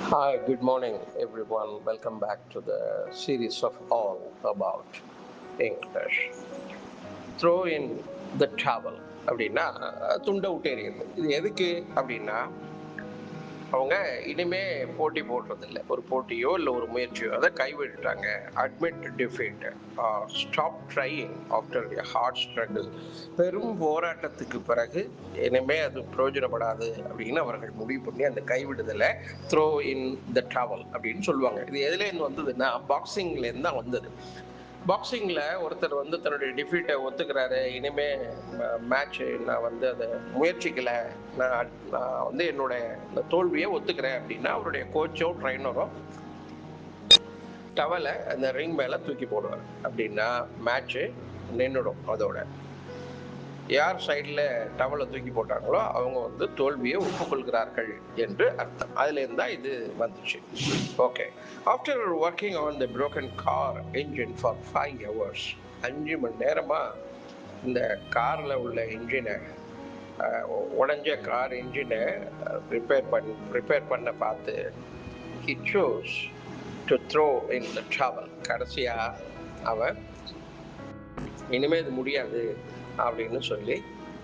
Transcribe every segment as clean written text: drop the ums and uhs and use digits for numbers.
Hi, good morning, everyone. Welcome back to the series of All About English. Throw in the towel அப்படின்னா துண்டை விட்டு எறியறது. இது எதுக்கு அப்படின்னா அவங்க இனிமே போட்டி போடுறதில்ல. ஒரு போட்டியோ இல்லை ஒரு முயற்சியோ அதை கைவிட்டுட்டாங்க. Admit defeat, stop trying after a hard struggle. பெரும் போராட்டத்துக்கு பிறகு இனிமே அது பிரயோஜனப்படாது அப்படின்னு அவர்கள் முடிவு பண்ணி அந்த கைவிடுதலை த்ரோ இன் த டவல் அப்படின்னு சொல்லுவாங்க. இது எதுலேருந்து வந்ததுன்னா பாக்ஸிங்லேருந்து தான் வந்தது. பாக்ஸிங்கில் ஒருத்தர் வந்து தன்னுடைய டிஃபீட்டை ஒத்துக்கிறாரு. இனிமே மேட்ச்சு நான் வந்து அதை முயற்சிக்கலை, நான் வந்து என்னோட இந்த தோல்வியை ஒத்துக்கிறேன் அப்படின்னா அவருடைய கோச்சோ ட்ரைனரோ டவலை அந்த ரிங் மேலே தூக்கி போடுவார். அப்படின்னா மேட்ச்சு நின்றுடும். அதோட யார் சைடில் டவலை தூக்கி போட்டாங்களோ அவங்க வந்து தோல்வியை ஒப்புக்கொள்கிறார்கள் என்று அர்த்தம். அதுலேருந்து தான் இது வந்துச்சு. Okay. After working on the broken car engine for 5 hours, 5 மணி நேரமாக இந்த காரில் உள்ள இன்ஜினை, உடஞ்ச கார் இன்ஜினை ரிப்பேர் பண்ண பார்த்து he chose to throw in the towel. கடைசியாக அவன் இனிமேல் இது முடியாது அப்படின்னு சொல்லி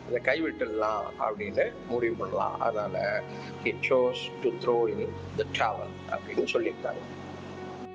இதை கைவிட்டுடலாம் அப்படின்னு முடிவு பண்ணலாம். அதனால் he chose to throw in the towel அப்படின்னு சொல்லியிருக்காங்க.